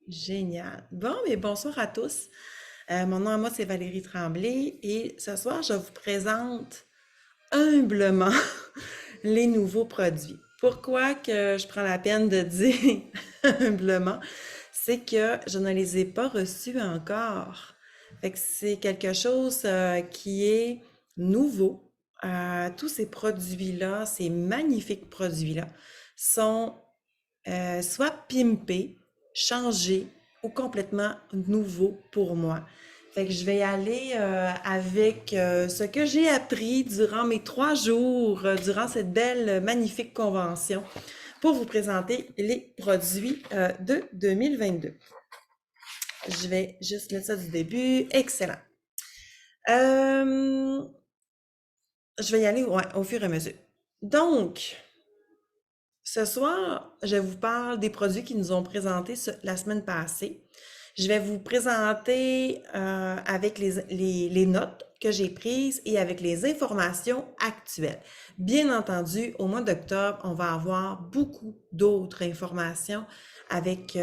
Génial. Bon, mais bonsoir à tous. Mon nom à moi, c'est Valérie Tremblay et ce soir, je vous présente humblement les nouveaux produits. Pourquoi que je prends la peine de dire humblement? C'est que je ne les ai pas reçus encore. Fait que c'est quelque chose qui est nouveau. Tous ces produits-là, ces magnifiques produits-là, sont soit pimpé, changé ou complètement nouveau pour moi. Fait que je vais y aller avec ce que j'ai appris durant mes 3 jours, durant cette belle, magnifique convention, pour vous présenter les produits de 2022. Je vais juste mettre ça du début. Excellent. Euh, je vais y aller ouais, au fur et à mesure. Donc, ce soir, je vous parle des produits qui nous ont présentés la semaine passée. Je vais vous présenter avec les notes que j'ai prises et avec les informations actuelles. Bien entendu, au mois d'octobre, on va avoir beaucoup d'autres informations avec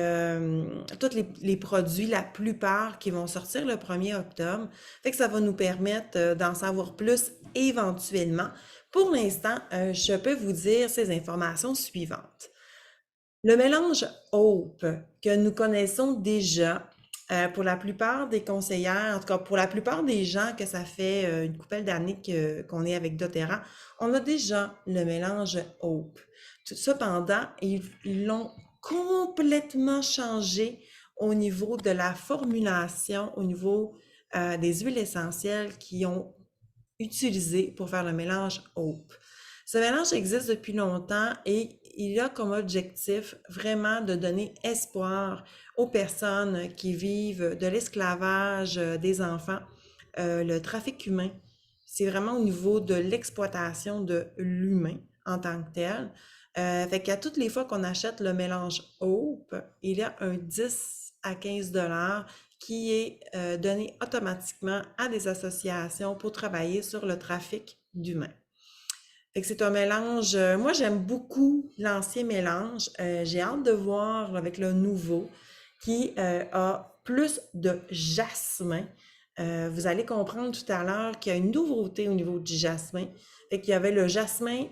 tous les produits, la plupart qui vont sortir le 1er octobre. Fait que ça va nous permettre d'en savoir plus éventuellement. Pour l'instant, je peux vous dire ces informations suivantes. Le mélange Hope que nous connaissons déjà, pour la plupart des conseillères, en tout cas pour la plupart des gens que ça fait une couple d'années qu'on est avec doTERRA, on a déjà le mélange Hope. Cependant, ils l'ont complètement changé au niveau de la formulation, au niveau des huiles essentielles qui ont utilisé pour faire le mélange Hope. Ce mélange existe depuis longtemps et il a comme objectif vraiment de donner espoir aux personnes qui vivent de l'esclavage des enfants, le trafic humain. C'est vraiment au niveau de l'exploitation de l'humain en tant que tel. Fait qu'à toutes les fois qu'on achète le mélange Hope, il y a un 10 à 15 $ qui est donné automatiquement à des associations pour travailler sur le trafic d'humains. Fait que c'est un mélange, moi j'aime beaucoup l'ancien mélange. J'ai hâte de voir avec le nouveau qui a plus de jasmin. Vous allez comprendre tout à l'heure qu'il y a une nouveauté au niveau du jasmin. Fait qu'il y avait le jasmin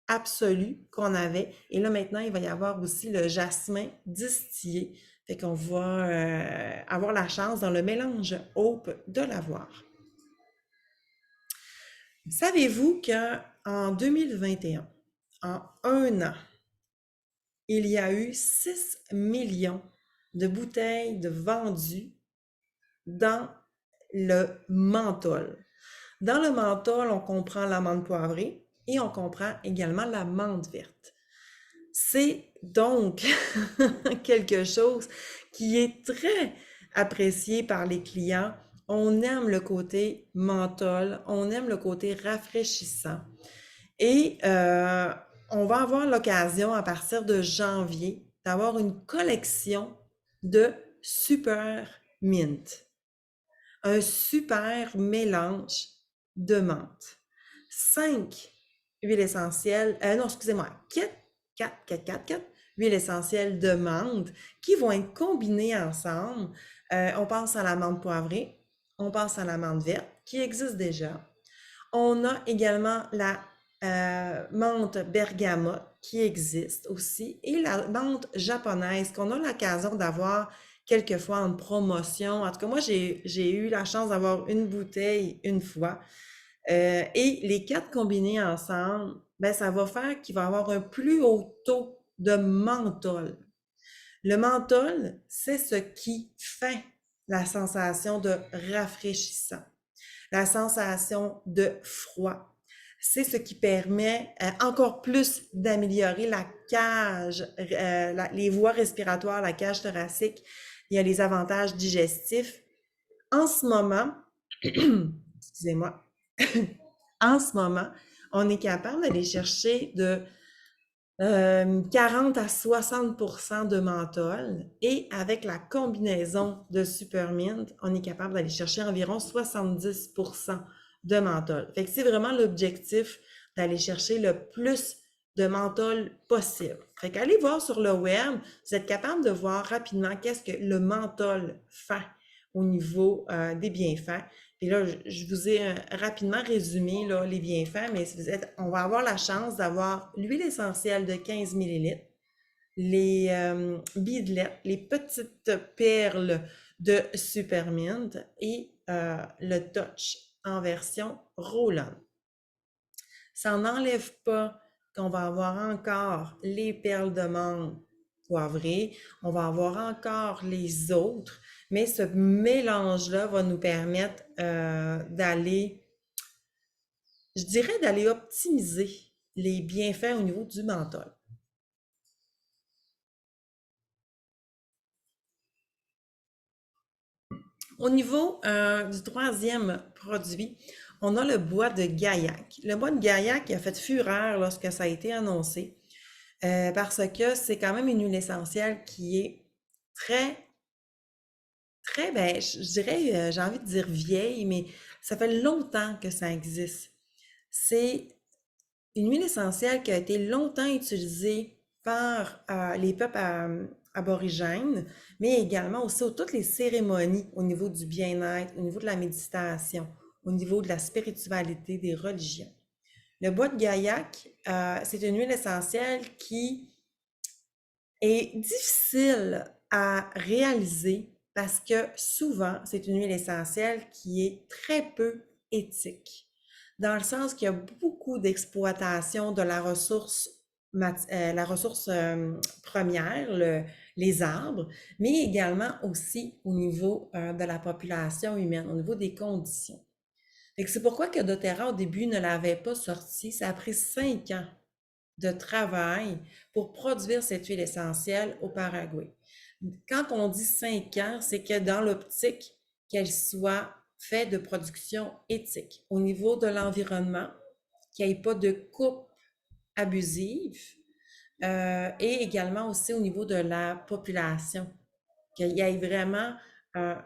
absolu qu'on avait et là maintenant il va y avoir aussi le jasmin distillé. Fait qu'on va avoir la chance dans le mélange Hope de l'avoir. Savez-vous qu'en 2021, en un an, il y a eu 6 millions de bouteilles de vendues dans le menthol. Dans le menthol, on comprend l'amande poivrée et on comprend également la menthe verte. C'est donc quelque chose qui est très apprécié par les clients. On aime le côté menthol, on aime le côté rafraîchissant. Et on va avoir l'occasion à partir de janvier d'avoir une collection de super mint. Un super mélange de menthe. 5 huiles essentielles, non, excusez-moi, 4 huiles essentielles de menthe qui vont être combinées ensemble. On pense à la menthe poivrée, on pense à la menthe verte qui existe déjà. On a également la menthe bergamote qui existe aussi et la menthe japonaise qu'on a l'occasion d'avoir quelquefois en promotion. En tout cas, moi, j'ai eu la chance d'avoir une bouteille une fois. Et les 4 combinés ensemble, ben, ça va faire qu'il va avoir un plus haut taux de menthol. Le menthol, c'est ce qui fait la sensation de rafraîchissant, la sensation de froid. C'est ce qui permet encore plus d'améliorer la cage, les voies respiratoires, la cage thoracique. Il y a les avantages digestifs. En ce moment, excusez-moi, en ce moment, on est capable d'aller chercher de 40 à 60% de menthol et avec la combinaison de Supermint, on est capable d'aller chercher environ 70% de menthol. Fait que c'est vraiment l'objectif d'aller chercher le plus de menthol possible. Fait qu'allez voir sur le web, vous êtes capable de voir rapidement qu'est-ce que le menthol fait au niveau des bienfaits. Et là, je vous ai rapidement résumé là, les bienfaits, mais on va avoir la chance d'avoir l'huile essentielle de 15 millilitres, les bidelettes, les petites perles de Supermint et le Touch en version roll-on. Ça n'enlève pas qu'on va avoir encore les perles de menthe poivrées, on va avoir encore les autres, mais ce mélange-là va nous permettre d'aller, je dirais, d'aller optimiser les bienfaits au niveau du menthol. Au niveau du troisième produit, on a le bois de Gaillac. Le bois de Gaillac a fait fureur lorsque ça a été annoncé parce que c'est quand même une huile essentielle qui est très, très, ben, je dirais, j'ai envie de dire vieille, mais ça fait longtemps que ça existe. C'est une huile essentielle qui a été longtemps utilisée par les peuples aborigènes, mais également aussi toutes les cérémonies au niveau du bien-être, au niveau de la méditation, au niveau de la spiritualité, des religions. Le bois de Gaillac, c'est une huile essentielle qui est difficile à réaliser parce que souvent, c'est une huile essentielle qui est très peu éthique, dans le sens qu'il y a beaucoup d'exploitation de la ressource première, les arbres, mais également aussi au niveau de la population humaine, au niveau des conditions. C'est pourquoi que doTERRA, au début, ne l'avait pas sorti. Ça a pris 5 ans de travail pour produire cette huile essentielle au Paraguay. Quand on dit 5 ans, c'est que dans l'optique qu'elle soit faite de production éthique au niveau de l'environnement, qu'il n'y ait pas de coupe abusive et également aussi au niveau de la population, qu'il y ait vraiment un,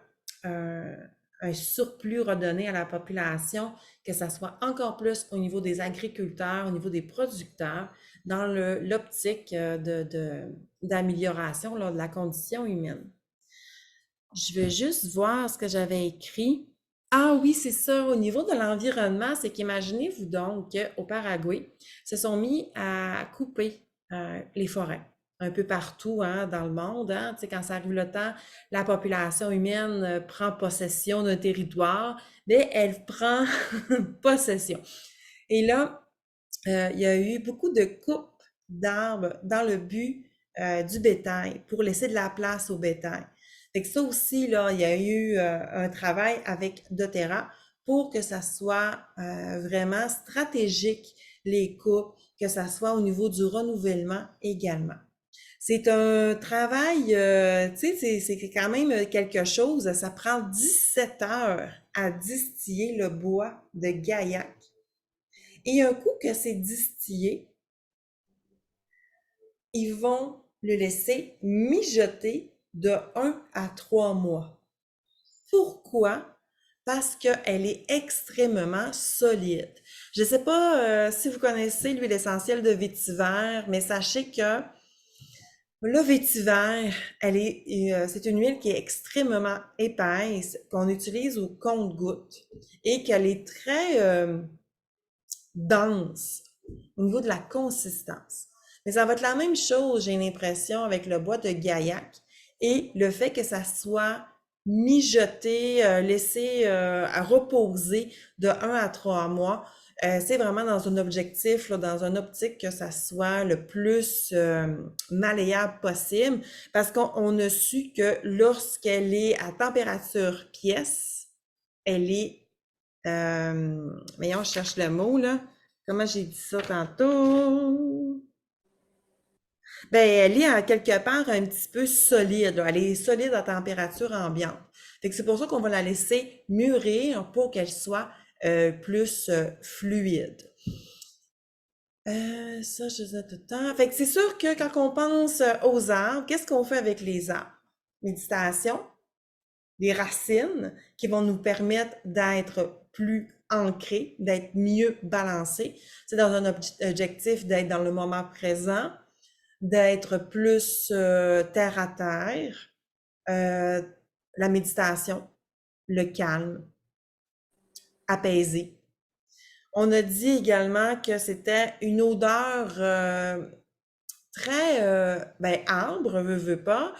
un, un surplus redonné à la population, que ça soit encore plus au niveau des agriculteurs, au niveau des producteurs, dans l'optique d'amélioration de la condition humaine. Je vais juste voir ce que j'avais écrit. Ah oui, c'est ça. Au niveau de l'environnement, c'est qu'imaginez-vous donc qu'au Paraguay, se sont mis à couper les forêts un peu partout hein, dans le monde. Hein. Tu sais, quand ça arrive le temps, la population humaine prend possession d'un territoire, mais elle prend possession. Et là, il y a eu beaucoup de coupes d'arbres dans le but du bétail, pour laisser de la place au bétail. Fait que ça aussi, là, il y a eu un travail avec doTERRA pour que ça soit vraiment stratégique, les coupes, que ça soit au niveau du renouvellement également. C'est un travail, tu sais, c'est quand même quelque chose, ça prend 17 heures à distiller le bois de Gaillac. Et un coup que c'est distillé, ils vont le laisser mijoter de 1 à 3 mois. Pourquoi? Parce qu'elle est extrêmement solide. Je ne sais pas si vous connaissez l'huile essentielle de vétiver, mais sachez que le vétiver, c'est une huile qui est extrêmement épaisse, qu'on utilise au compte-gouttes et qu'elle est très dense au niveau de la consistance. Mais ça va être la même chose, j'ai l'impression, avec le bois de Gaillac et le fait que ça soit mijoté, laissé à reposer de 1 à 3 mois. C'est vraiment dans un objectif, là, dans une optique que ça soit le plus malléable possible, parce qu'on a su que lorsqu'elle est à température pièce, elle est voyons, je cherche le mot, là. Comment j'ai dit ça tantôt? Ben, elle est à quelque part un petit peu solide, là. Elle est solide à température ambiante. Fait que c'est pour ça qu'on va la laisser mûrir pour qu'elle soit plus fluide. Ça, je disais tout le temps. Fait que c'est sûr que quand on pense aux arbres, qu'est-ce qu'on fait avec les arbres? Méditation, les racines qui vont nous permettre d'être plus ancrés, d'être mieux balancés. C'est dans un objectif d'être dans le moment présent, d'être plus terre à terre, euh, la méditation, le calme, apaisé. On a dit également que c'était une odeur très ben, arbre, veut pas.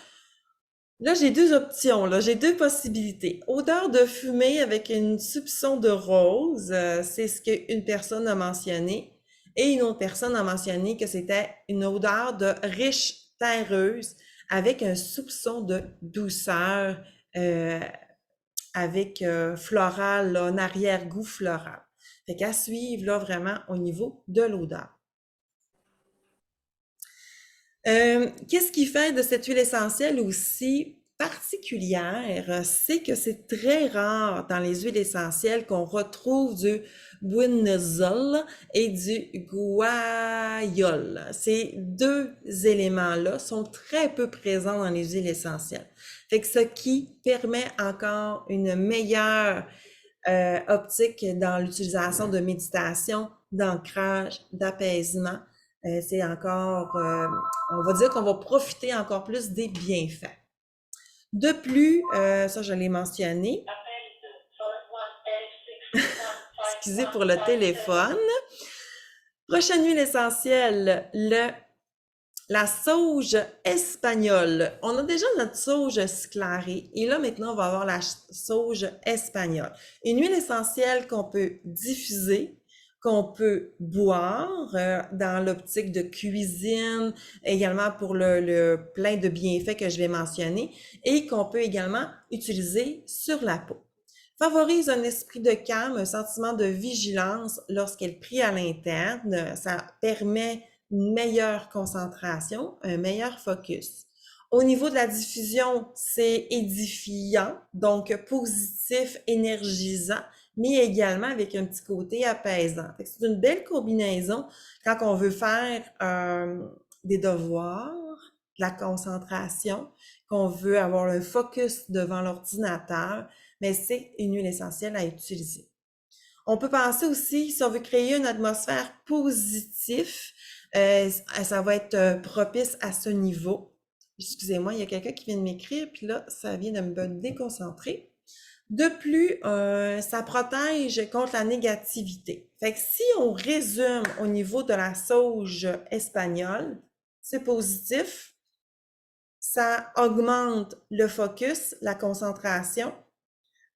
Là, j'ai deux options, là, j'ai deux possibilités. Odeur de fumée avec une soupçon de rose, c'est ce qu'une personne a mentionné. Et une autre personne a mentionné que c'était une odeur de riche terreuse avec un soupçon de douceur, euh, avec floral, là, un arrière-goût floral. Fait qu'à suivre, là, vraiment, au niveau de l'odeur. Qu'est-ce qui fait de cette huile essentielle aussi particulière? C'est que c'est très rare dans les huiles essentielles qu'on retrouve du buinosol et du guaiol. Ces deux éléments-là sont très peu présents dans les huiles essentielles. Fait que ce qui permet encore une meilleure optique dans l'utilisation de méditation, d'ancrage, d'apaisement. C'est encore, on va dire qu'on va profiter encore plus des bienfaits. De plus, ça je l'ai mentionné, excusez pour le téléphone. Prochaine huile essentielle, la sauge espagnole. On a déjà notre sauge sclarée et là maintenant on va avoir la sauge espagnole. Une huile essentielle qu'on peut diffuser, qu'on peut boire dans l'optique de cuisine, également pour le plein de bienfaits que je vais mentionner et qu'on peut également utiliser sur la peau. Favorise un esprit de calme, un sentiment de vigilance lorsqu'elle prie à l'interne. Ça permet une meilleure concentration, un meilleur focus. Au niveau de la diffusion, c'est édifiant, donc positif, énergisant, mais également avec un petit côté apaisant. C'est une belle combinaison quand on veut faire des devoirs, de la concentration, qu'on veut avoir un focus devant l'ordinateur, mais c'est une huile essentielle à utiliser. On peut penser aussi, si on veut créer une atmosphère positive, ça va être propice à ce niveau. Excusez-moi, il y a quelqu'un qui vient de m'écrire, puis là, ça vient de me déconcentrer. De plus, ça protège contre la négativité. Fait que si on résume au niveau de la sauge espagnole, c'est positif, ça augmente le focus, la concentration,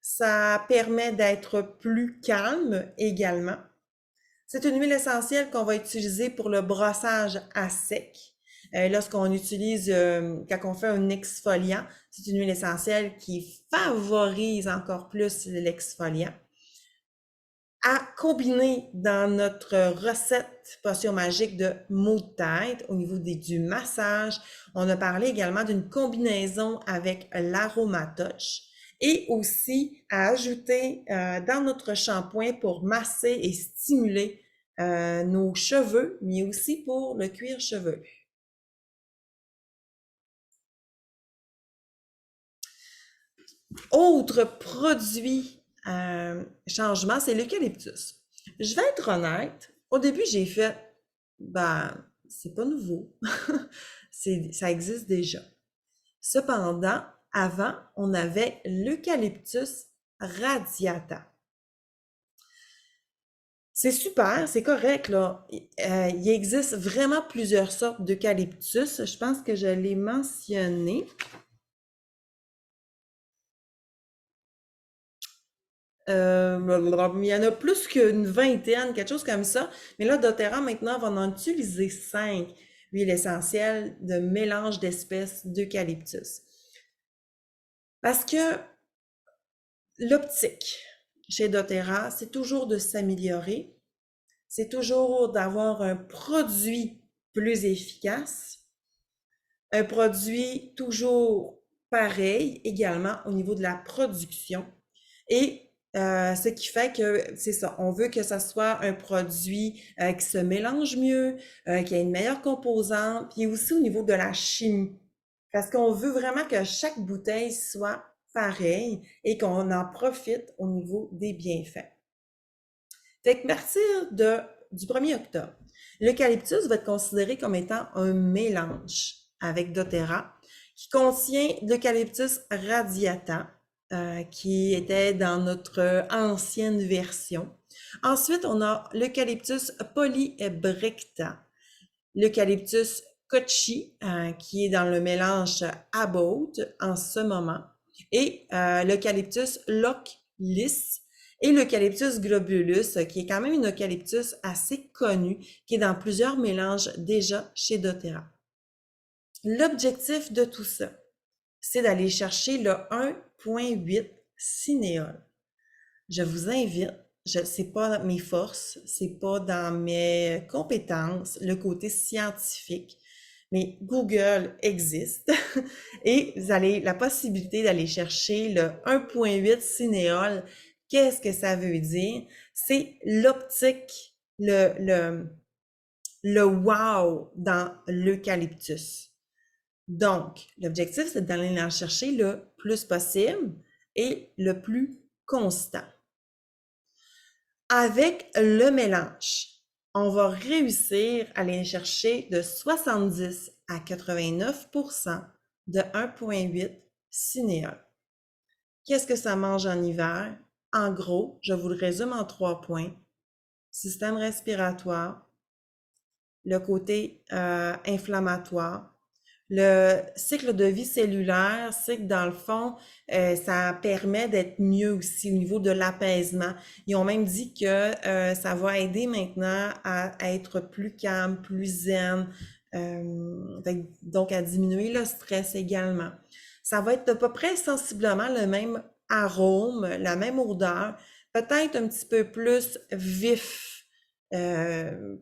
ça permet d'être plus calme également. C'est une huile essentielle qu'on va utiliser pour le brossage à sec. Lorsqu'on utilise, quand on fait un exfoliant, c'est une huile essentielle qui favorise encore plus l'exfoliant. À combiner dans notre recette potion magique de maux de tête au niveau du massage. On a parlé également d'une combinaison avec l'Aromatouch et aussi à ajouter dans notre shampoing pour masser et stimuler nos cheveux, mais aussi pour le cuir chevelu. Autre produit changement, c'est l'eucalyptus. Je vais être honnête, au début j'ai fait, ben, c'est pas nouveau, ça existe déjà. Cependant, avant, on avait l'eucalyptus radiata. C'est super, c'est correct, là. Il existe vraiment plusieurs sortes d'eucalyptus. Je pense que je l'ai mentionné. Il y en a plus qu'une vingtaine, quelque chose comme ça. Mais là, doTERRA, maintenant, va en utiliser 5 huiles essentielles de mélange d'espèces d'eucalyptus. Parce que l'optique chez doTERRA, c'est toujours de s'améliorer. C'est toujours d'avoir un produit plus efficace. Un produit toujours pareil également au niveau de la production. Et ce qui fait que c'est ça, on veut que ça soit un produit qui se mélange mieux, qui a une meilleure composante, puis aussi au niveau de la chimie. Parce qu'on veut vraiment que chaque bouteille soit pareille et qu'on en profite au niveau des bienfaits. Fait que à partir du 1er octobre, L'eucalyptus va être considéré comme étant un mélange avec doTERRA qui contient l'eucalyptus radiata, qui était dans notre ancienne version. Ensuite, on a l'eucalyptus polybrecta, l'eucalyptus kochi, qui est dans le mélange Abbot en ce moment, et l'eucalyptus lochlis et l'eucalyptus globulus, qui est quand même une eucalyptus assez connue, qui est dans plusieurs mélanges déjà chez doTERRA. L'objectif de tout ça, c'est d'aller chercher le 1,8 cinéole. Je vous invite, c'est pas mes forces, c'est pas dans mes compétences, le côté scientifique, mais Google existe et vous avez la possibilité d'aller chercher le 1,8 cinéole. Qu'est-ce que ça veut dire? C'est l'optique, le wow dans l'eucalyptus. Donc, l'objectif, c'est d'aller en chercher le plus possible et le plus constant. Avec le mélange, on va réussir à aller chercher de 70 à 89% de 1,8 cinéole. Qu'est-ce que ça mange en hiver? En gros, je vous le résume en 3 points. Système respiratoire, le côté inflammatoire, le cycle de vie cellulaire, c'est que dans le fond, ça permet d'être mieux aussi au niveau de l'apaisement. Ils ont même dit que ça va aider maintenant à être plus calme, plus zen, donc à diminuer le stress également. Ça va être à peu près sensiblement le même arôme, la même odeur, peut-être un petit peu plus vif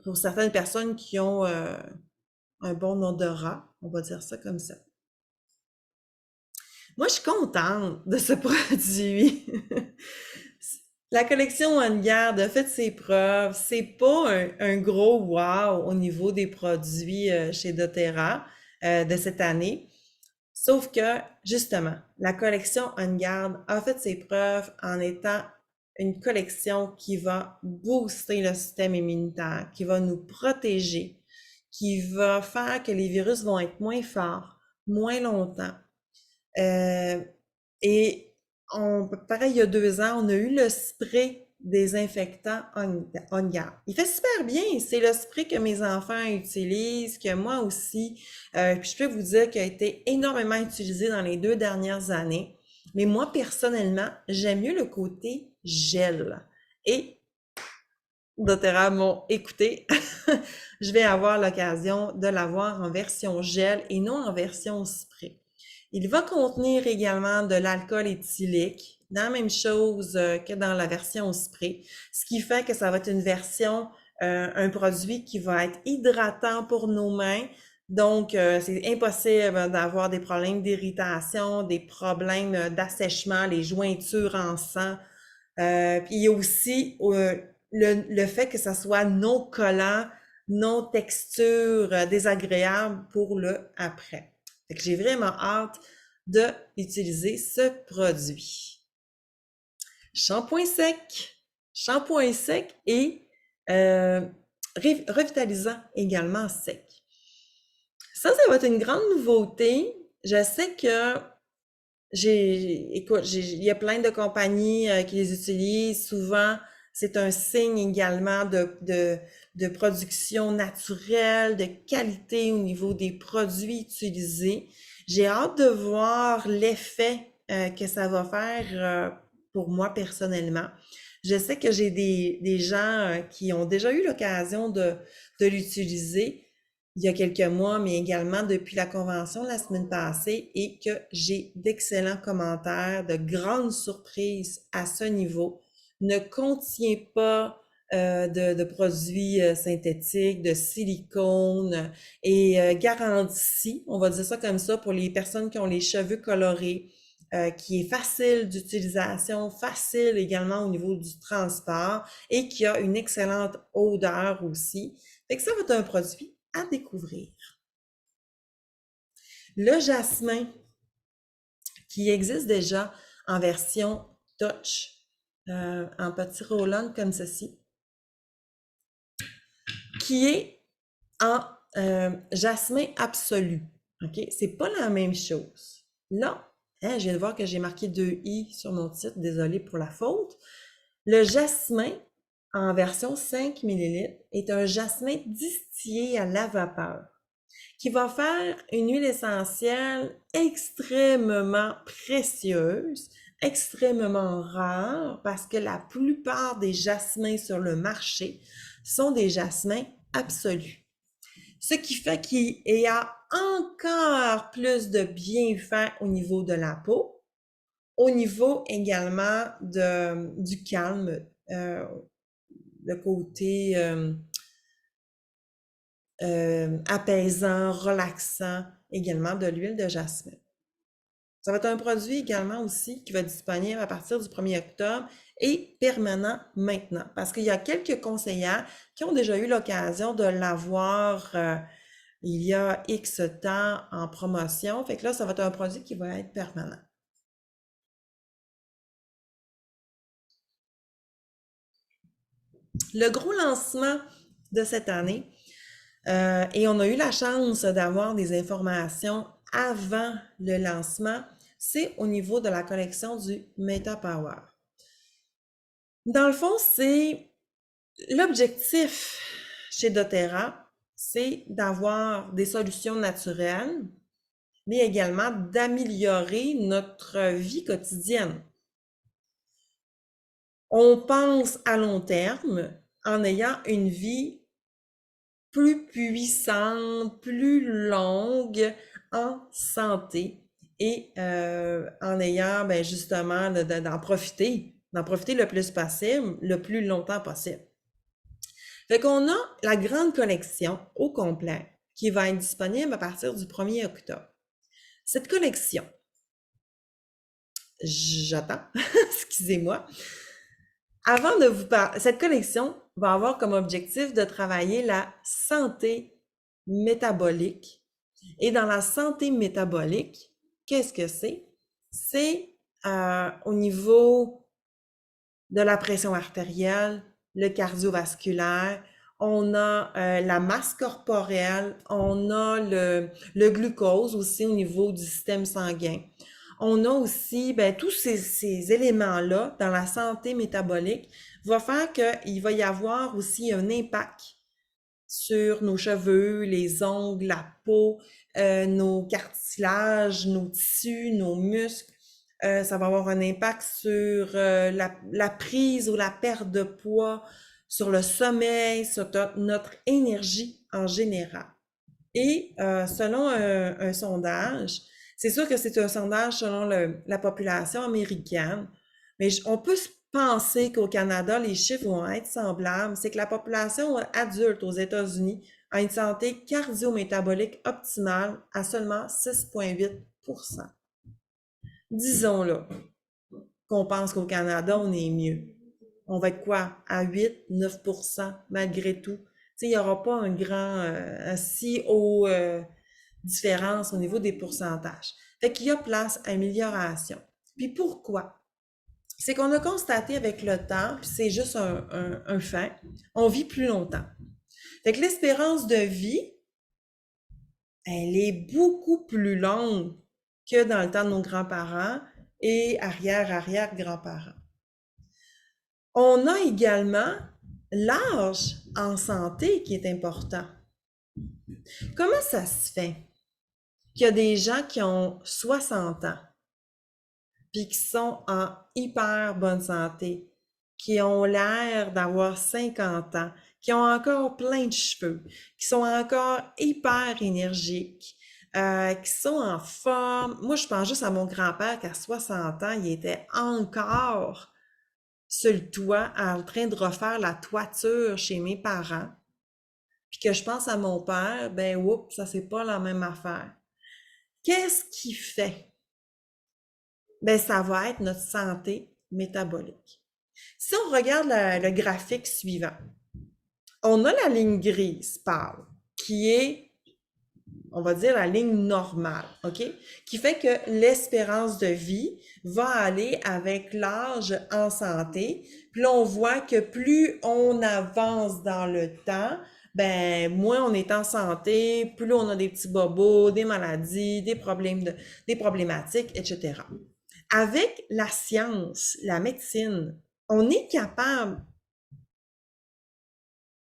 pour certaines personnes qui ont un bon odorat, on va dire ça comme ça. Moi, je suis contente de ce produit. La collection On Garde a fait ses preuves. C'est pas un gros wow au niveau des produits chez doTERRA de cette année. Sauf que, justement, la collection On Garde a fait ses preuves en étant une collection qui va booster le système immunitaire, qui va nous protéger, qui va faire que les virus vont être moins forts, moins longtemps. Et pareil, il y a 2 ans, on a eu le spray désinfectant On Guard. Il fait super bien. C'est le spray que mes enfants utilisent, que moi aussi. Puis je peux vous dire qu'il a été énormément utilisé dans les 2 dernières années. Mais moi, personnellement, j'aime mieux le côté gel. Et doTERRA m'ont écouté. Je vais avoir l'occasion de l'avoir en version gel et non en version spray. Il va contenir également de l'alcool éthylique, la même chose que dans la version spray, ce qui fait que ça va être une version, un produit qui va être hydratant pour nos mains. Donc, c'est impossible d'avoir des problèmes d'irritation, des problèmes d'assèchement, les jointures en sang. Puis il y a aussi le fait que ça soit non collant, non texture désagréable pour le après. Fait que j'ai vraiment hâte de utiliser ce produit. Shampoing sec et revitalisant également sec. Ça va être une grande nouveauté. Je sais que écoute, il y a plein de compagnies qui les utilisent. Souvent, c'est un signe également de production naturelle, de qualité au niveau des produits utilisés. J'ai hâte de voir l'effet que ça va faire pour moi personnellement. Je sais que j'ai des gens qui ont déjà eu l'occasion de l'utiliser il y a quelques mois, mais également depuis la convention la semaine passée et que j'ai d'excellents commentaires, de grandes surprises à ce niveau. Ne contient pas de produits synthétiques, de silicone et garantit, on va dire ça comme ça, pour les personnes qui ont les cheveux colorés, qui est facile d'utilisation, facile également au niveau du transport et qui a une excellente odeur aussi. Fait que ça va être un produit à découvrir. Le jasmin, qui existe déjà en version touch, en petit roll-on comme ceci, qui est en jasmin absolu. OK? C'est pas la même chose. Là, hein, je viens de voir que j'ai marqué 2 i sur mon titre. Désolée pour la faute. Le jasmin en version 5 ml est un jasmin distillé à la vapeur qui va faire une huile essentielle extrêmement précieuse, extrêmement rare, parce que la plupart des jasmins sur le marché sont des jasmins absolus. Ce qui fait qu'il y a encore plus de bienfaits au niveau de la peau, au niveau également du calme, le côté apaisant, relaxant également de l'huile de jasmin. Ça va être un produit également aussi qui va être disponible à partir du 1er octobre et permanent maintenant. Parce qu'il y a quelques conseillères qui ont déjà eu l'occasion de l'avoir il y a X temps en promotion. Fait que là, ça va être un produit qui va être permanent. Le gros lancement de cette année, et on a eu la chance d'avoir des informations avant le lancement, c'est au niveau de la collection du Meta Power. Dans le fond, c'est l'objectif chez doTERRA, c'est d'avoir des solutions naturelles, mais également d'améliorer notre vie quotidienne. On pense à long terme en ayant une vie plus puissante, plus longue en santé et en ayant justement d'en profiter le plus possible, le plus longtemps possible. Fait qu'on a la grande collection au complet qui va être disponible à partir du 1er octobre. Cette collection, j'attends, excusez-moi. Avant de vous parler, cette collection va avoir comme objectif de travailler la santé métabolique. Et dans la santé métabolique, qu'est-ce que c'est? C'est au niveau de la pression artérielle, le cardiovasculaire, on a la masse corporelle, on a le glucose aussi au niveau du système sanguin. On a aussi, tous ces éléments-là dans la santé métabolique va faire qu'il va y avoir aussi un impact sur nos cheveux, les ongles, la peau, nos cartilages, nos tissus, nos muscles. Ça va avoir un impact sur la prise ou la perte de poids, sur le sommeil, sur notre énergie en général. Et selon un sondage, c'est sûr que c'est un sondage selon la population américaine, mais on peut penser qu'au Canada, les chiffres vont être semblables. C'est que la population adulte aux États-Unis a une santé cardio-métabolique optimale à seulement 6,8%. Disons-le qu'on pense qu'au Canada, on est mieux. On va être quoi? À 8-9% malgré tout. Il n'y aura pas un si haut différence au niveau des pourcentages. Fait qu'il y a place à amélioration. Puis pourquoi? C'est qu'on a constaté avec le temps, puis c'est juste un fait, on vit plus longtemps. Fait que l'espérance de vie, elle est beaucoup plus longue que dans le temps de nos grands-parents et arrière-arrière-grands-parents. On a également l'âge en santé qui est important. Comment ça se fait qu'il y a des gens qui ont 60 ans puis qui sont en hyper bonne santé, qui ont l'air d'avoir 50 ans, qui ont encore plein de cheveux, qui sont encore hyper énergiques, qui sont en forme. Moi, je pense juste à mon grand-père qu'à 60 ans, il était encore sur le toit en train de refaire la toiture chez mes parents. Puis que je pense à mon père, oups, ça c'est pas la même affaire. Qu'est-ce qui fait? Ça va être notre santé métabolique. Si on regarde le graphique suivant, on a la ligne grise pâle, qui est, on va dire, la ligne normale, OK? Qui fait que l'espérance de vie va aller avec l'âge en santé. Puis là, on voit que plus on avance dans le temps, ben moins on est en santé, plus on a des petits bobos, des maladies, des problématiques, etc. Avec la science, la médecine, on est capable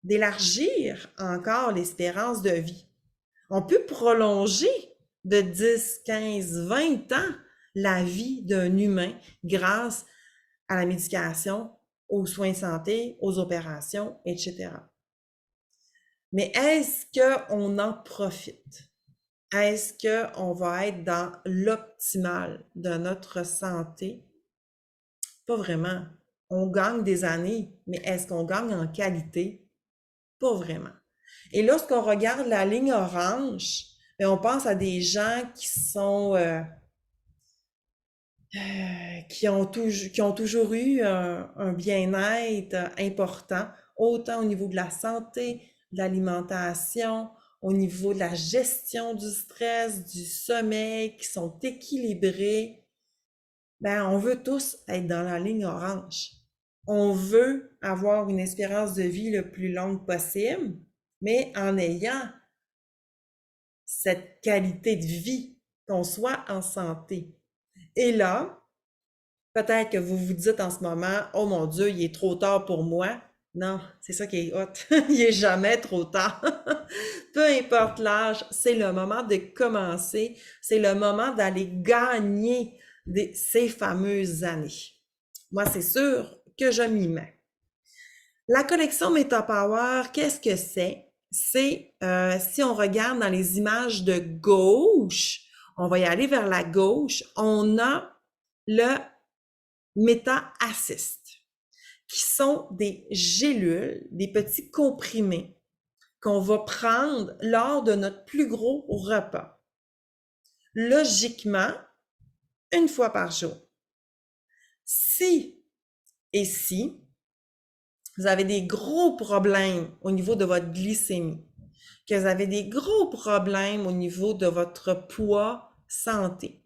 d'élargir encore l'espérance de vie. On peut prolonger de 10, 15, 20 ans la vie d'un humain grâce à la médication, aux soins de santé, aux opérations, etc. Mais est-ce qu'on en profite? Est-ce qu'on va être dans l'optimal de notre santé? Pas vraiment. On gagne des années, mais est-ce qu'on gagne en qualité? Pas vraiment. Et lorsqu'on regarde la ligne orange, ben, on pense à des gens qui ont toujours eu un bien-être important, autant au niveau de la santé, de l'alimentation, au niveau de la gestion du stress, du sommeil, qui sont équilibrés. Ben, on veut tous être dans la ligne orange. On veut avoir une espérance de vie le plus longue possible, mais en ayant cette qualité de vie, qu'on soit en santé. Et là, peut-être que vous vous dites en ce moment, oh mon Dieu, il est trop tard pour moi. Non, c'est ça qui est hot. Il est jamais trop tard. Peu importe l'âge, c'est le moment de commencer. C'est le moment d'aller gagner ces fameuses années. Moi, c'est sûr que je m'y mets. La collection MetaPower, qu'est-ce que c'est? C'est, si on regarde dans les images de gauche, on va y aller vers la gauche, on a le Meta Assist, qui sont des gélules, des petits comprimés qu'on va prendre lors de notre plus gros repas. Logiquement, une fois par jour. Si vous avez des gros problèmes au niveau de votre glycémie, que vous avez des gros problèmes au niveau de votre poids santé,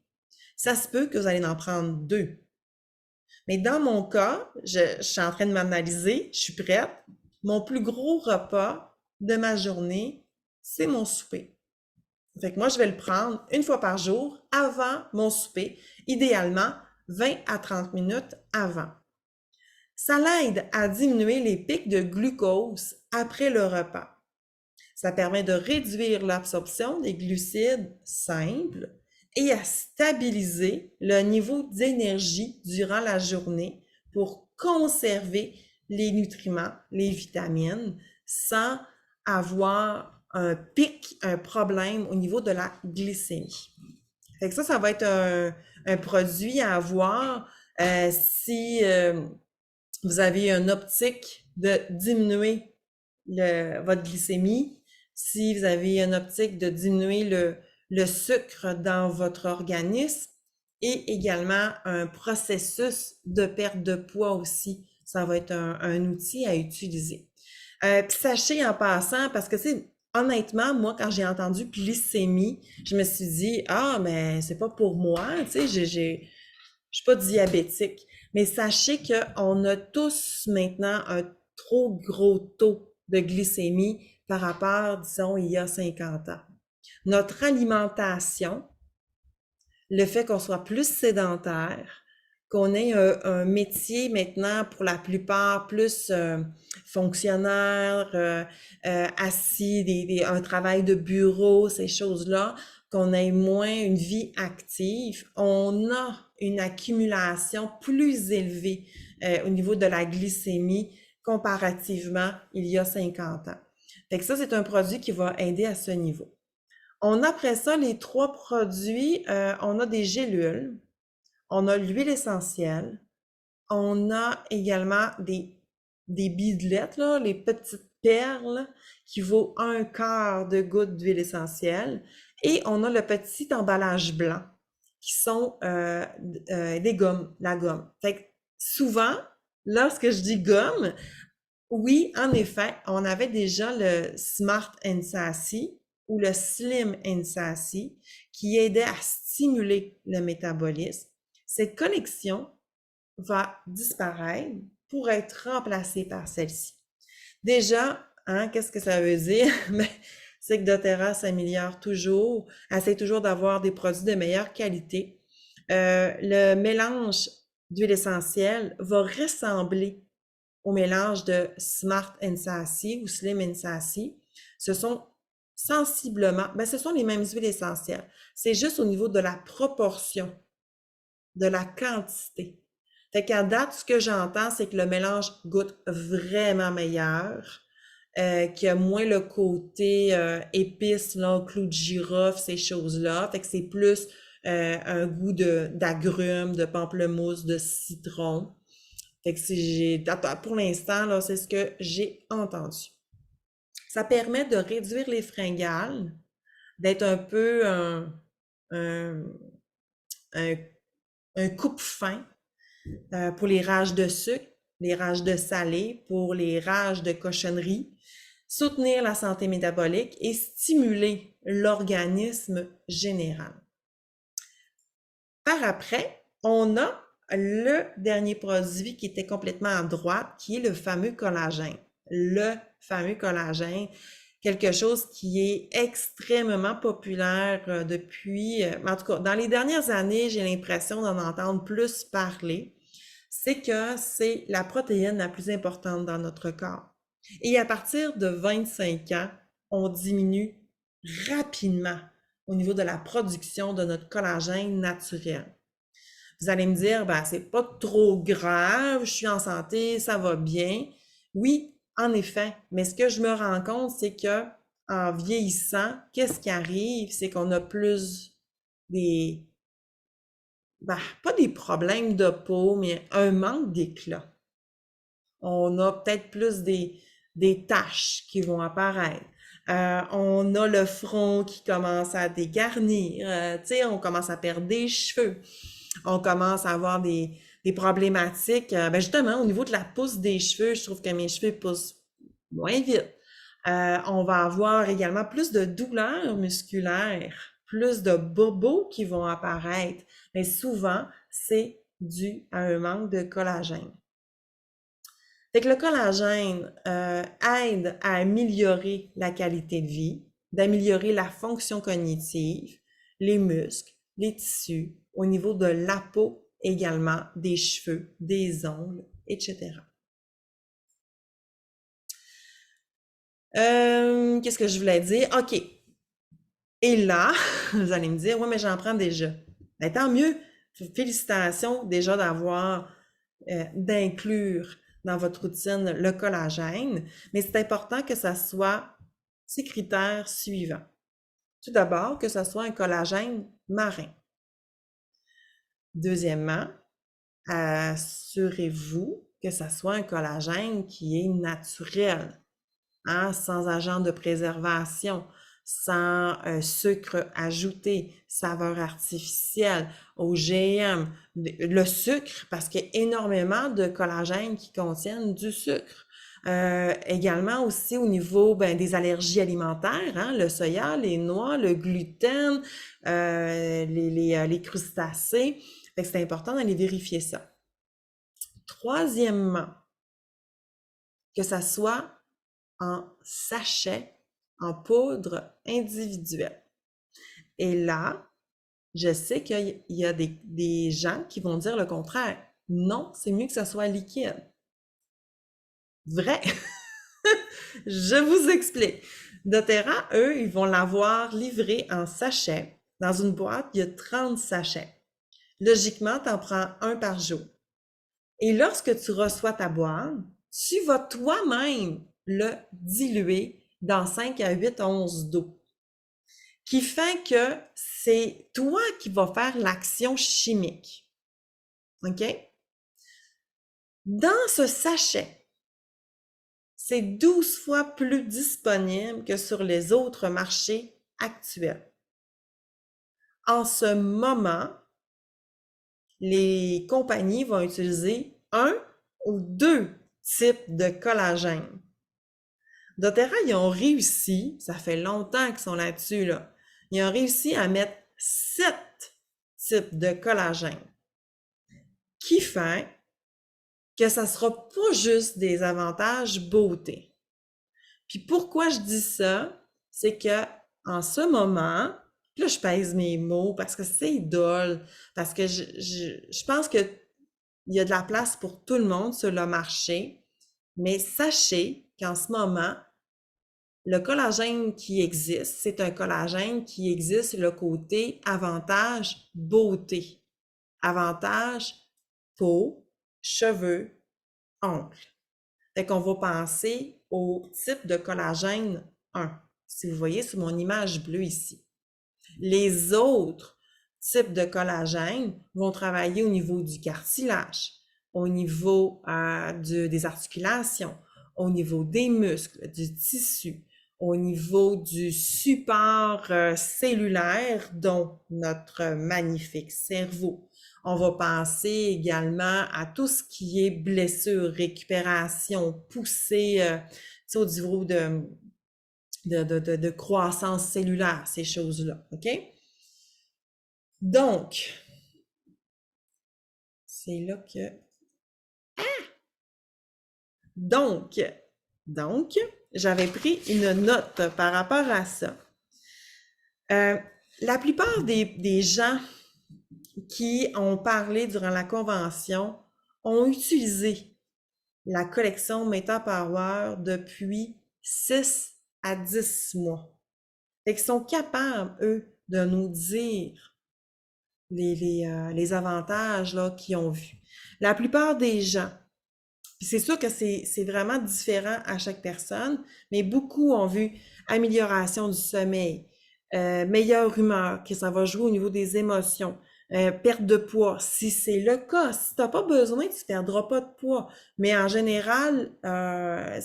ça se peut que vous allez en prendre 2. Mais dans mon cas, je suis en train de m'analyser, je suis prête. Mon plus gros repas de ma journée, c'est mon souper. Fait que moi, je vais le prendre une fois par jour avant mon souper, idéalement 20 à 30 minutes avant. Ça l'aide à diminuer les pics de glucose après le repas. Ça permet de réduire l'absorption des glucides simples et à stabiliser le niveau d'énergie durant la journée pour conserver les nutriments, les vitamines, sans avoir un pic, un problème au niveau de la glycémie. Fait que ça va être un produit à avoir si vous avez une optique de diminuer votre glycémie, si vous avez une optique de diminuer le sucre dans votre organisme et également un processus de perte de poids aussi. Ça va être un outil à utiliser. Puis sachez en passant, parce que c'est honnêtement, moi, quand j'ai entendu glycémie, je me suis dit, ah, mais c'est pas pour moi, tu sais, je suis pas diabétique. Mais sachez qu'on a tous maintenant un trop gros taux de glycémie par rapport, disons, il y a 50 ans. Notre alimentation, le fait qu'on soit plus sédentaire, qu'on ait un métier maintenant pour la plupart plus fonctionnaire, assis, un travail de bureau, ces choses-là, qu'on ait moins une vie active, on a une accumulation plus élevée au niveau de la glycémie comparativement il y a 50 ans. Fait que ça, c'est un produit qui va aider à ce niveau. On a après ça les 3 produits, on a des gélules, on a l'huile essentielle, on a également des bidelettes, là, les petites perles qui vaut 1/4 de goutte d'huile essentielle. Et on a le petit emballage blanc qui sont des gommes, la gomme. Fait que souvent, lorsque je dis gomme, oui, en effet, on avait déjà le Smart and Sassy ou le Slim and Sassy qui aidait à stimuler le métabolisme. Cette collection va disparaître pour être remplacée par celle-ci. Déjà, hein, qu'est-ce que ça veut dire? Ben, c'est que doTERRA s'améliore toujours, essaie toujours d'avoir des produits de meilleure qualité. Le mélange d'huile essentielle va ressembler au mélange de Smart and Sassy ou Slim and Sassy. Ce sont sensiblement, ben ce sont les mêmes huiles essentielles. C'est juste au niveau de la proportion, de la quantité. Fait qu'à date, ce que j'entends, c'est que le mélange goûte vraiment meilleur, qu'il y a moins le côté épice, là, clou de girofle, ces choses-là. Fait que c'est plus un goût d'agrumes, de pamplemousse, de citron. Fait que pour l'instant, là, c'est ce que j'ai entendu. Ça permet de réduire les fringales, d'être un peu un, un, un coupe-fin pour les rages de sucre, les rages de salé, pour les rages de cochonnerie, soutenir la santé métabolique et stimuler l'organisme général. Par après, on a le dernier produit qui était complètement à droite, qui est le fameux collagène. Le fameux collagène, quelque chose qui est extrêmement populaire depuis, en tout cas, dans les dernières années, j'ai l'impression d'en entendre plus parler. C'est que c'est la protéine la plus importante dans notre corps. Et à partir de 25 ans, on diminue rapidement au niveau de la production de notre collagène naturel. Vous allez me dire, ben, c'est pas trop grave, je suis en santé, ça va bien. Oui, en effet, mais ce que je me rends compte, c'est que en vieillissant, qu'est-ce qui arrive? C'est qu'on a plus des, ben, pas des problèmes de peau, mais un manque d'éclat. On a peut-être plus des taches qui vont apparaître. On a le front qui commence à dégarnir. Tu sais, on commence à perdre des cheveux. On commence à avoir des problématiques. Ben justement, au niveau de la pousse des cheveux, je trouve que mes cheveux poussent moins vite. On va avoir également plus de douleurs musculaires, plus de bobos qui vont apparaître. Mais souvent, c'est dû à un manque de collagène. Fait que le collagène aide à améliorer la qualité de vie, d'améliorer la fonction cognitive, les muscles, les tissus, au niveau de la peau également, des cheveux, des ongles, etc. Qu'est-ce que je voulais dire? OK. Et là, vous allez me dire, oui, mais j'en prends déjà. Ben, tant mieux. Félicitations déjà d'inclure dans votre routine le collagène, mais c'est important que ça soit ces critères suivants. Tout d'abord, que ce soit un collagène marin. Deuxièmement, assurez-vous que ça soit un collagène qui est naturel, hein, sans agent de préservation, sans sucre ajouté, saveur artificielle, OGM, le sucre, parce qu'il y a énormément de collagène qui contiennent du sucre. Également aussi au niveau des allergies alimentaires, hein, le soya, les noix, le gluten, les crustacés. Fait que c'est important d'aller vérifier ça. Troisièmement, que ça soit en sachet, en poudre individuelle. Et là, je sais qu'il y a des gens qui vont dire le contraire. Non, c'est mieux que ça soit liquide. Vrai! Je vous explique. doTERRA, eux, ils vont l'avoir livré en sachet. Dans une boîte, il y a 30 sachets. Logiquement, tu en prends un par jour. Et lorsque tu reçois ta boîte, tu vas toi-même le diluer dans 5 à 8 onces d'eau. Qui fait que c'est toi qui vas faire l'action chimique. OK? Dans ce sachet, c'est 12 fois plus disponible que sur les autres marchés actuels. En ce moment, les compagnies vont utiliser un ou deux types de collagène. doTERRA, ils ont réussi, ça fait longtemps qu'ils sont là-dessus, là, ils ont réussi à mettre 7 types de collagène, qui fait que ça sera pas juste des avantages beauté. Puis pourquoi je dis ça? C'est que en ce moment, là, je pèse mes mots parce que c'est drôle, parce que je pense que il y a de la place pour tout le monde sur le marché, mais sachez qu'en ce moment, le collagène qui existe, c'est un collagène qui existe le côté avantage beauté, avantage peau, cheveux, ongles. Fait qu'on va penser au type de collagène 1, si vous voyez sur mon image bleue ici. Les autres types de collagène vont travailler au niveau du cartilage, au niveau des articulations, au niveau des muscles, du tissu, au niveau du support cellulaire, dont notre magnifique cerveau. On va penser également à tout ce qui est blessure, récupération, poussée au niveau de croissance cellulaire, ces choses-là, OK? Donc, c'est là que... Donc, donc, j'avais pris une note par rapport à ça. La plupart des gens qui ont parlé durant la convention ont utilisé la collection MetaPower depuis 6 à 10 mois. Fait qu'ils sont capables, eux, de nous dire les avantages là, qu'ils ont vus. La plupart des gens, puis c'est sûr que c'est vraiment différent à chaque personne, mais beaucoup ont vu amélioration du sommeil, meilleure humeur, que ça va jouer au niveau des émotions, perte de poids. Si c'est le cas, si tu n'as pas besoin, tu ne perdras pas de poids. Mais en général,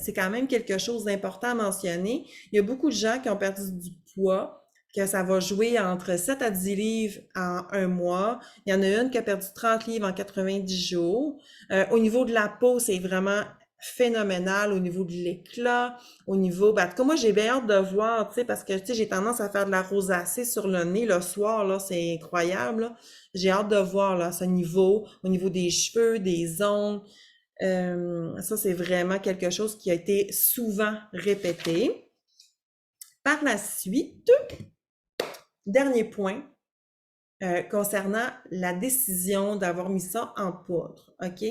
c'est quand même quelque chose d'important à mentionner. Il y a beaucoup de gens qui ont perdu du poids, que ça va jouer entre 7 à 10 livres en un mois. Il y en a une qui a perdu 30 livres en 90 jours. Au niveau de la peau, c'est vraiment phénoménal au niveau de l'éclat, au niveau, ben, en tout cas, moi, j'ai bien hâte de voir, tu sais, parce que, tu sais, j'ai tendance à faire de la rosacée sur le nez le soir, là, c'est incroyable, là. J'ai hâte de voir, là, ce niveau, au niveau des cheveux, des ongles. Ça, c'est vraiment quelque chose qui a été souvent répété. Par la suite, dernier point, concernant la décision d'avoir mis ça en poudre, OK?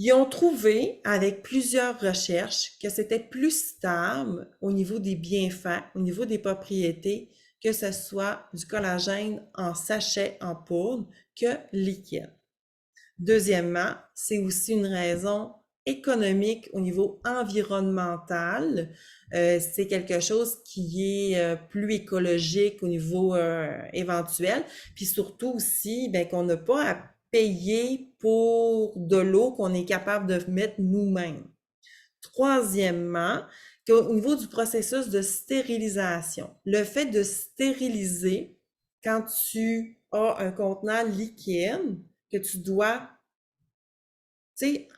Ils ont trouvé, avec plusieurs recherches, que c'était plus stable au niveau des bienfaits, au niveau des propriétés, que ce soit du collagène en sachet, en poudre, que liquide. Deuxièmement, c'est aussi une raison économique au niveau environnemental. C'est quelque chose qui est plus écologique au niveau éventuel. Puis surtout aussi, ben, qu'on n'a pas à payer pour de l'eau qu'on est capable de mettre nous-mêmes. Troisièmement, qu'au niveau du processus de stérilisation, le fait de stériliser quand tu as un contenant liquide que tu dois, tu sais,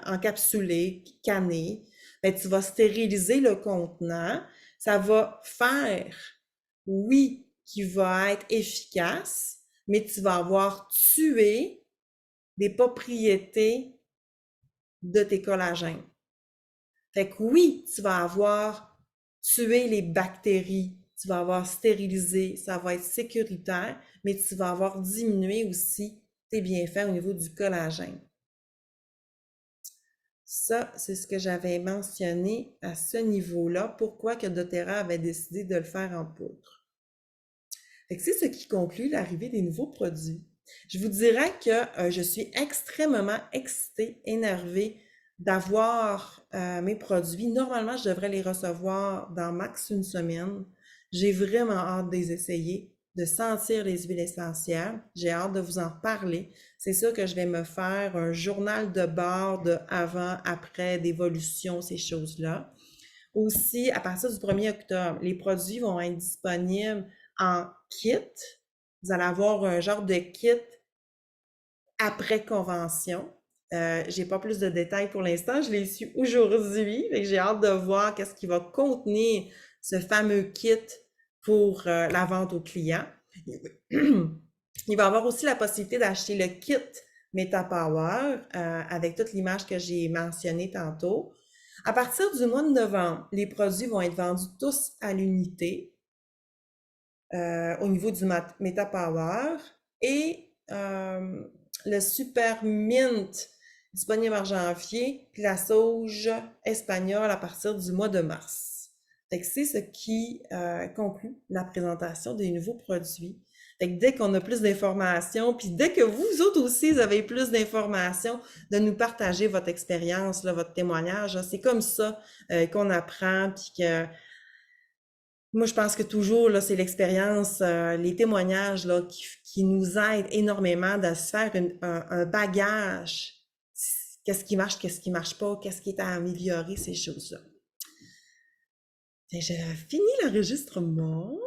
encapsuler, canner, ben, tu vas stériliser le contenant. Ça va faire, oui, qu'il va être efficace, mais tu vas avoir tué des propriétés de tes collagènes. Fait que oui, tu vas avoir tué les bactéries, tu vas avoir stérilisé, ça va être sécuritaire, mais tu vas avoir diminué aussi tes bienfaits au niveau du collagène. Ça, c'est ce que j'avais mentionné à ce niveau-là. Pourquoi que doTERRA avait décidé de le faire en poudre. Fait que c'est ce qui conclut l'arrivée des nouveaux produits. Je vous dirais que je suis extrêmement excitée, énervée d'avoir mes produits. Normalement, je devrais les recevoir dans max une semaine. J'ai vraiment hâte de les essayer, de sentir les huiles essentielles. J'ai hâte de vous en parler. C'est sûr que je vais me faire un journal de bord de avant, après, d'évolution, ces choses-là. Aussi, à partir du 1er octobre, les produits vont être disponibles en kit. Vous allez avoir un genre de kit après convention. J'ai pas plus de détails pour l'instant, je l'ai su aujourd'hui, j'ai hâte de voir qu'est-ce qui va contenir ce fameux kit pour la vente aux clients. Il va y avoir aussi la possibilité d'acheter le kit MetaPower avec toute l'image que j'ai mentionnée tantôt. À partir du mois de novembre, les produits vont être vendus tous à l'unité au niveau du Meta Power et le Super Mint disponible en janvier, puis la sauge espagnole à partir du mois de mars. Fait que c'est ce qui conclut la présentation des nouveaux produits. Fait que dès qu'on a plus d'informations, puis dès que vous autres aussi vous avez plus d'informations, de nous partager votre expérience, là, votre témoignage, là, c'est comme ça qu'on apprend, puis que moi, je pense que toujours, là, c'est l'expérience, les témoignages, là, qui nous aident énormément à se faire un bagage. Qu'est-ce qui marche pas, qu'est-ce qui est à améliorer, ces choses-là. Fait que j'ai fini l'enregistrement.